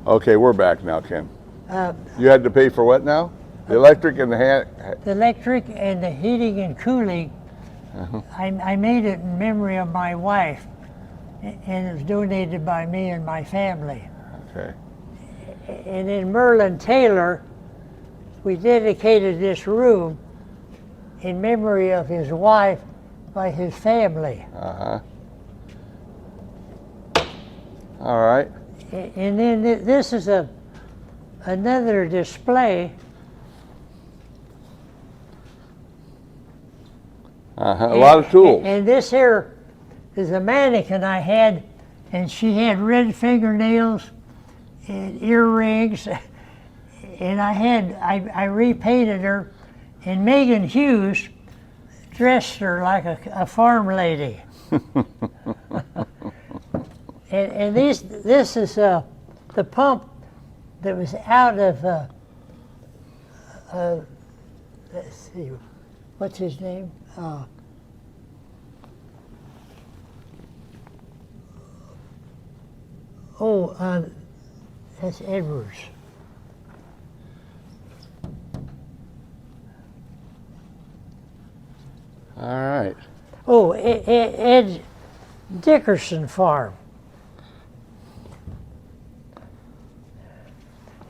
Okay, we're back now, Ken. You had to pay for what now? The electric and the electric and the heating and cooling. I made it in memory of my wife, and it was donated by me and my family. Okay. And in Merlin Taylor, we dedicated this room in memory of his wife by his family. All right. And then this is another display. A lot of tools. And this here is a mannequin I had, and she had red fingernails and earrings, and I repainted her, and Megan Hughes dressed her like a farm lady. and this is the pump that was out of let's see, what's his name? That's Edwards. All right. Oh, Ed Dickerson Farm.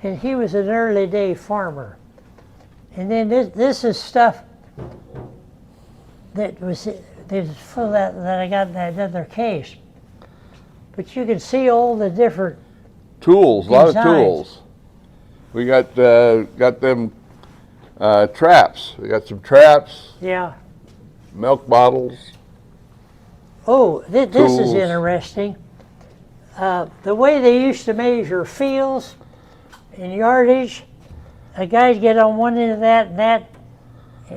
And he was an early day farmer. And then this is stuff that was full that I got in that other case. But you can see all the different tools, a lot of designs. tools. We got them traps. We got some traps. Yeah. Milk bottles. Oh, this tools. is interesting. The way they used to measure fields and yardage, a guy'd get on one end of that,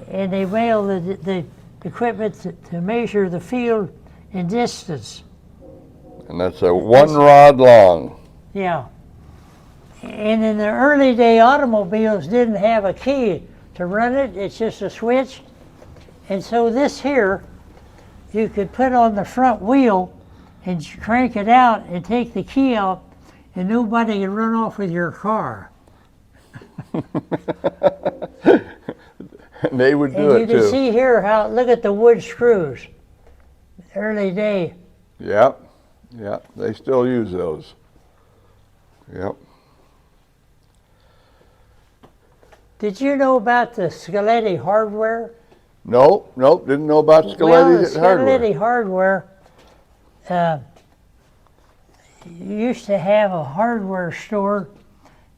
and they wheel the equipment to measure the field in distance. And that's a one rod long. Yeah. And in the early day, automobiles didn't have a key to run it. It's just a switch. And so this here, you could put on the front wheel and crank it out and take the key out, and nobody could run off with your car. They would do it And too. you can see here how, look at the wood screws. Early day. Yep. Yep. They still use those. Yep. Did you know about the Scaletti hardware? Nope. Didn't know about Scaletti hardware. Scaletti hardware used to have a hardware store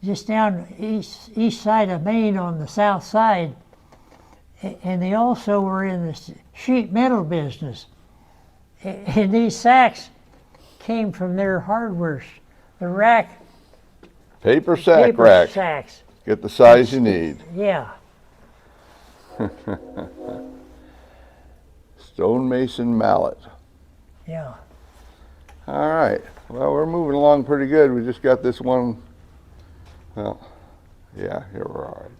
just down east side of Maine on the south side, and they also were in the sheet metal business. And these sacks came from their hardware, the rack. Paper rack. Sacks. Get the size you need. Yeah. Stonemason mallet. Yeah. All right. Well, we're moving along pretty good. We just got this one. Well, yeah, here we are.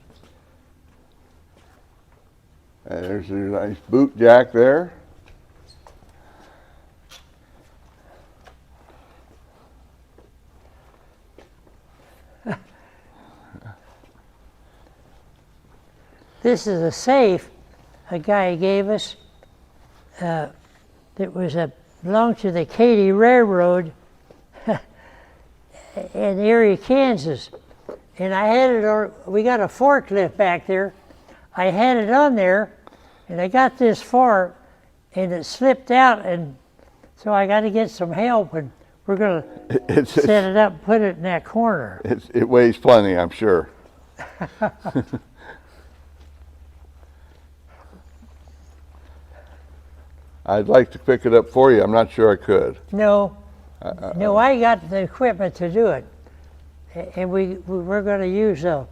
And there's a nice boot jack there. This is a safe a guy gave us that belonged to the Katy Railroad in Erie, Kansas. And I had it on, we got a forklift back there. I had it on there, and I got this far, and it slipped out, and so I got to get some help, and we're going to set it up and put it in that corner. It weighs plenty, I'm sure. I'd like to pick it up for you. I'm not sure I could. No, no, I got the equipment to do it, and we're going to use a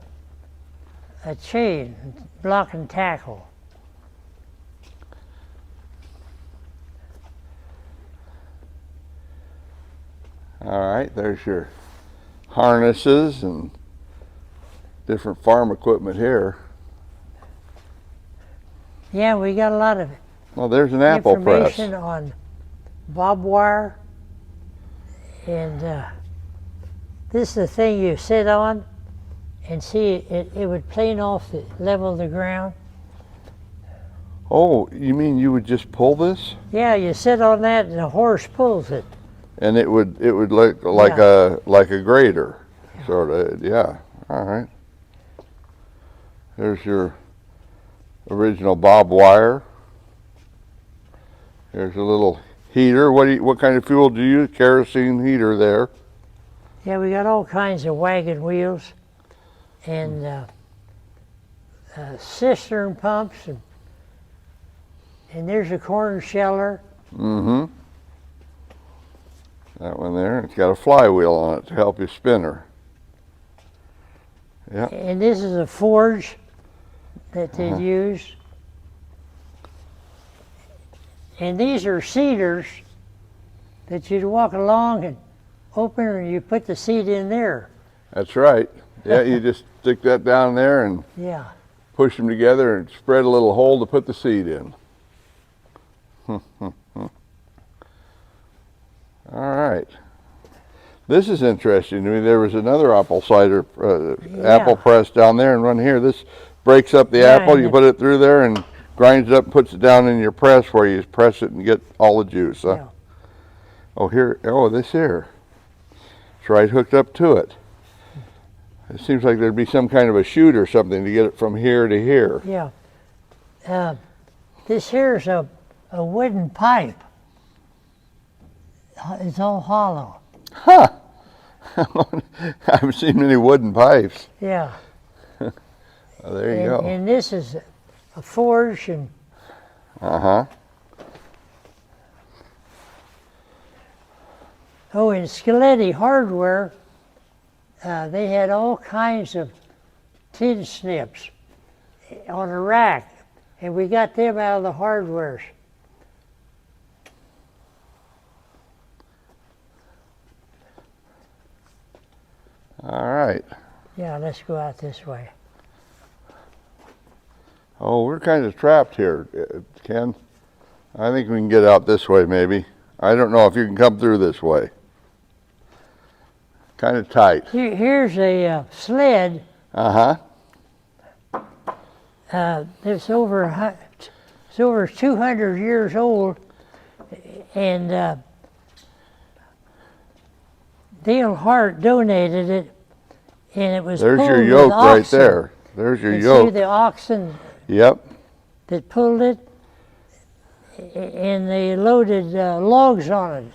chain, block and tackle. All right, there's your harnesses and different farm equipment here. Yeah, we got a lot of Well, there's an apple press. information on bob wire and This is the thing you sit on and see it would plane off the level of the ground. Oh, you mean you would just pull this? Yeah, you sit on that and the horse pulls it. And it would look like a grader, sort of. Yeah. All right. There's your original bob wire. There's a little heater. What kind of fuel do you use? Kerosene heater there. Yeah, we got all kinds of wagon wheels and cistern pumps, and there's a corn sheller. Mm-hmm. That one there. It's got a flywheel on it to help you spin her. Yeah. And this is a forge that they use. And these are seeders that you'd walk along and open, and you put the seed in there. That's right. Yeah, you just stick that down there and Yeah. push them together and spread a little hole to put the seed in. All right. This is interesting to me. There was another apple cider, apple press down there, and one here. This breaks up the apple. You put it through there and grinds it up, puts it down in your press where you press it and get all the juice. Huh? Yeah. Oh, here. Oh, this here. It's right hooked up to it. It seems like there'd be some kind of a chute or something to get it from here to here. Yeah. This here's a wooden pipe. It's all hollow. Huh. I haven't seen many wooden pipes. Yeah. Oh, there you go. And this is a forge and Uh-huh. oh, in Skeletti Hardware, they had all kinds of tin snips on a rack, and we got them out of the hardwares. All right. Yeah, let's go out this way. Oh, we're kind of trapped here, Ken. I think we can get out this way, maybe. I don't know if you can come through this way. Kind of tight. Here's a sled. Uh-huh. It's over 200 years old, and Dale Hart donated it, and it was There's pulled your with yoke right oxen. there. There's your You yoke. see the oxen Yep. that pulled it, and they loaded logs on it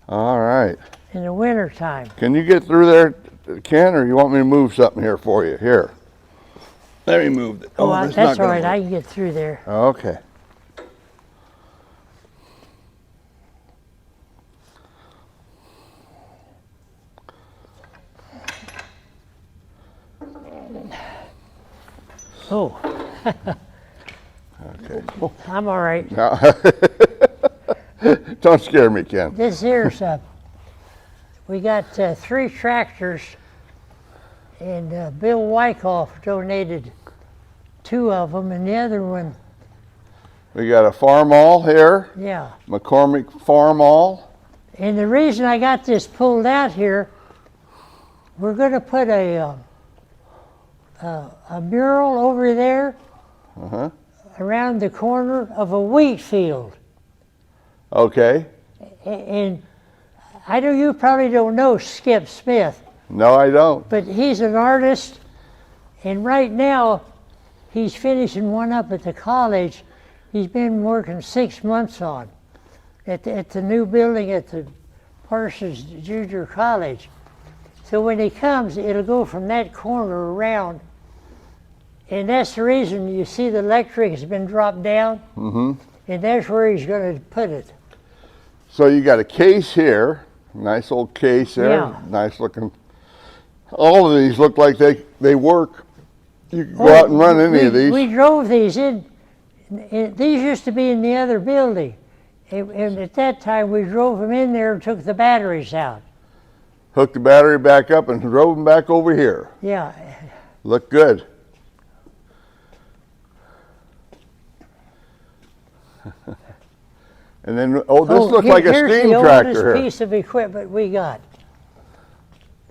All right. in the wintertime. Can you get through there, Ken, or you want me to move something here for you? Here. Let me move it. Oh, this is that's not all gonna right. I work. can get through there. Okay. Oh, Okay. I'm all right. Now, don't scare me, Ken. This here's we got 3 tractors, and Bill Wyckoff donated 2 of them, and the other one, We got a farm-all here, yeah. McCormick farm-all. And the reason I got this pulled out here, we're going to put a mural over there Uh-huh. around the corner of a wheat field. Okay. And I know you probably don't know Skip Smith, No, I don't. but he's an artist, and right now he's finishing one up at the college. He's been working 6 months on at the new building at the Parsons Junior College. So when he comes, it'll go from that corner around, and that's the reason you see the electric has been dropped down, and that's where he's going to put it. So you got a case here, nice old case there, Yeah. nice looking. All of these look like they work. You can go out and run any of these. We drove these in. These used to be in the other building, and at that time we drove them in there and took the batteries out. Hooked the battery back up and drove them back over here. Yeah. Look good. And then, oh, this looks like a here's steam the tractor oldest here. piece of equipment we got.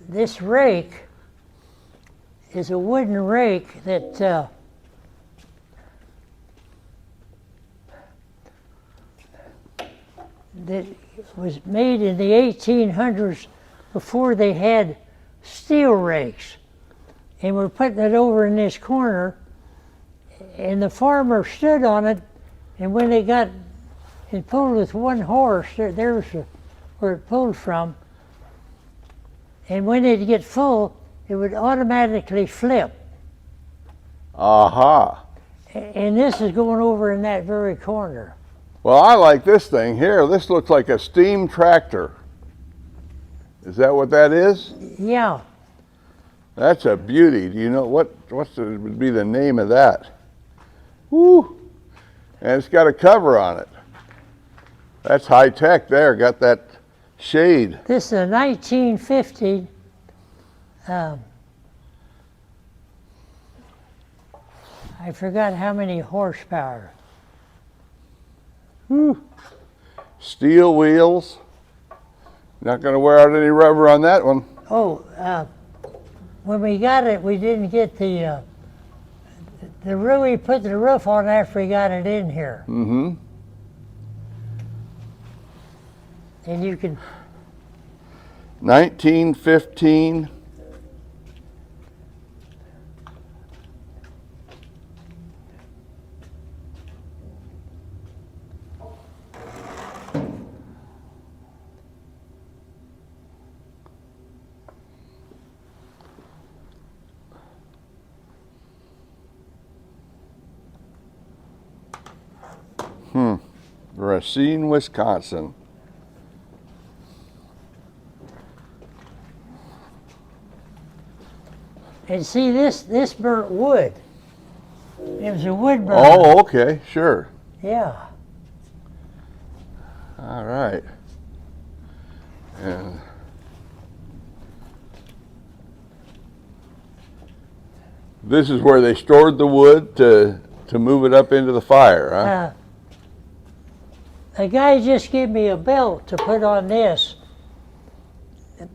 this rake is a wooden rake that that was made in the 1800s before they had steel rakes. And we're putting it over in this corner, and the farmer stood on it, and when they got it pulled with one horse, there's where it pulled from, and when it'd get full, it would automatically flip. Aha. And this is going over in that very corner. Well, I like this thing here. This looks like a steam tractor. Is that what that is? Yeah. That's a beauty. Do you know would be the name of that? Woo! And it's got a cover on it. That's high tech there. Got that shade. This is a 1950 I forgot how many horsepower. Whew. Steel wheels. Not going to wear out any rubber on that one. Oh, when we got it, we didn't get the roof. We put the roof on after we got it in here. Mm-hmm. And you can. 1915. Racine, Wisconsin. And see this burnt wood. It was a wood burn. Oh, okay, sure. Yeah. All right. And this is where they stored the wood to move it up into the fire, huh? A guy just gave me a belt to put on this.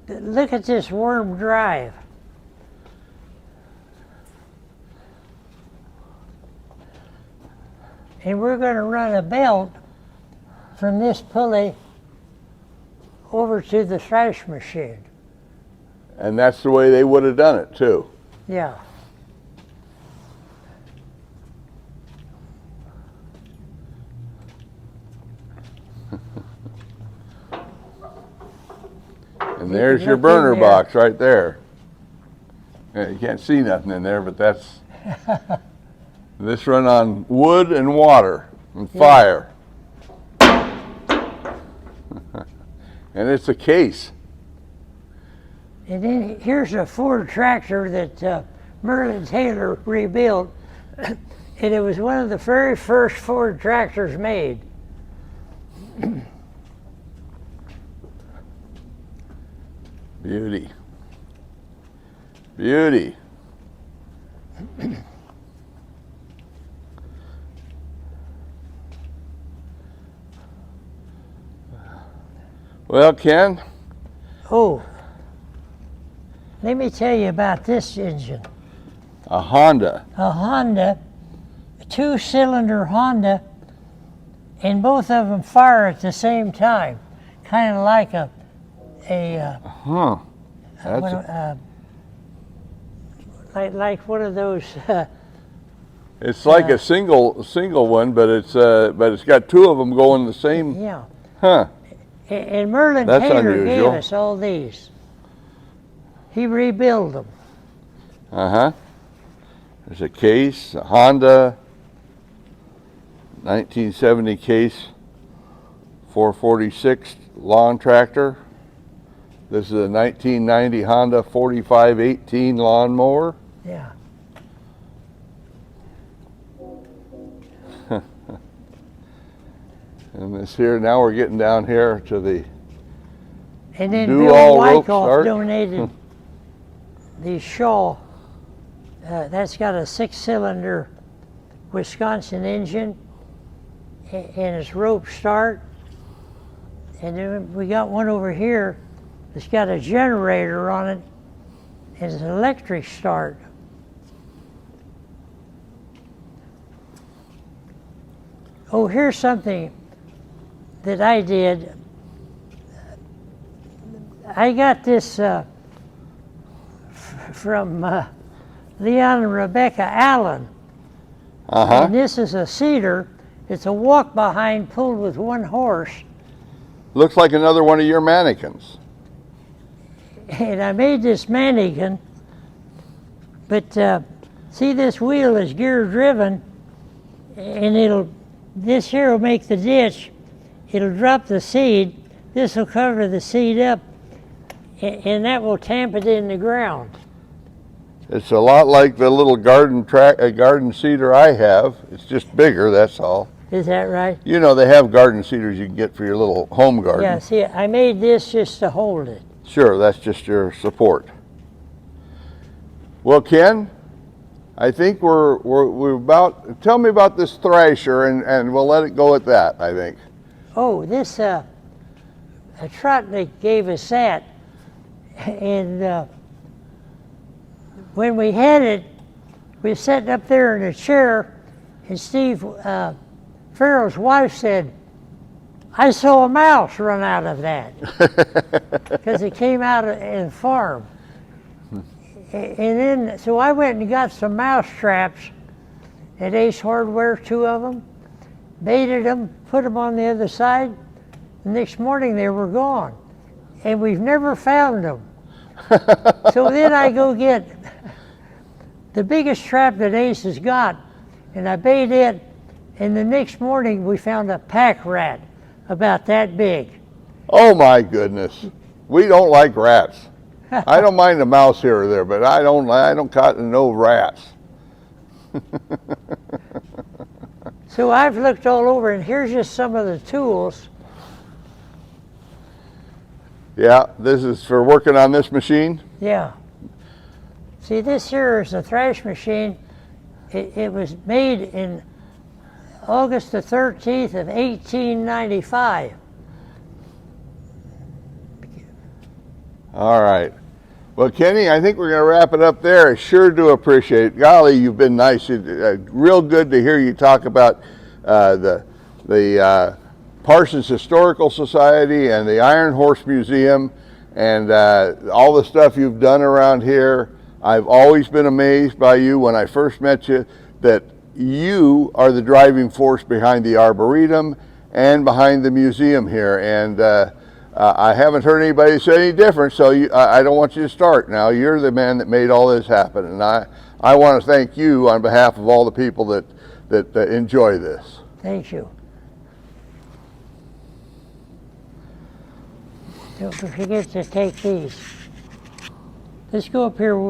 Look at this worm drive. And we're going to run a belt from this pulley over to the thrash machine. And that's the way they would have done it, too. Yeah. And there's your burner box right there. Yeah, you can't see nothing in there, but that's this run on wood and water and fire. And it's a case. And then here's a Ford tractor that Merlin Taylor rebuilt. And it was one of the very first Ford tractors made. Beauty. Beauty. Well, Ken. Oh, let me tell you about this engine. A Honda. A Honda, a two-cylinder Honda, and both of them fire at the same time, kind of like a Huh. That's like one of those. it's like a single one, but it's got two of them going the same. Yeah. Huh. And Merlin That's Taylor unusual. gave us all these. He rebuilt them. Uh-huh. There's a case, a Honda 1970 case 446 lawn tractor. This is a 1990 Honda 4518 lawnmower. Yeah. And this here, now we're getting down here to the And then Do Bill all rope Wyckoff start. donated the Shaw. That's got a 6-cylinder Wisconsin engine and it's rope start. And then we got one over here that's got a generator on it It's an electric start. Oh, here's something that I did. I got this from Leon and Rebecca Allen. Uh-huh. And this is a cedar. It's a walk behind pulled with one horse. Looks like another one of your mannequins. And I made this mannequin, but see, this wheel is gear driven, and this here will make the ditch. It'll drop the seed. This will cover the seed up, and that will tamp it in the ground. It's a lot like the little garden cedar I have. It's just bigger, that's all. Is that right? You know, they have garden cedars you can get for your little home garden. Yeah, see, I made this just to hold it. Sure, that's just your support. Well, Ken, I think we're about, tell me about this thrasher, and we'll let it go at that, I think. Oh, this, a truck that gave us that, and when we had it, we were sitting up there in a chair, and Steve Farrell's wife said, "I saw a mouse run out of that," because it came out in the farm. And then, so I went and got some mouse traps at Ace Hardware, 2 of them, baited them, put them on the other side. The next morning they were gone, and we've never found them. So then I go get the biggest trap that Ace has got, and I bait it, and the next morning we found a pack rat about that big. Oh my goodness. We don't like rats. I don't mind a mouse here or there, but I don't cotton no rats. So I've looked all over, and here's just some of the tools. Yeah, this is for working on this machine? Yeah. See, this here is a thrash machine. It was made in August the 13th of 1895. All right. Well, Kenny, I think we're going to wrap it up there. I sure do appreciate it. Golly, you've been nice. Real good to hear you talk about the Parsons Historical Society and the Iron Horse Museum and all the stuff you've done around here. I've always been amazed by you when I first met you that you are the driving force behind the Arboretum and behind the museum here. And I haven't heard anybody say any different, so I don't want you to start now. You're the man that made all this happen, and I want to thank you on behalf of all the people that enjoy this. Thank you. Don't forget to take these. Let's go up here where we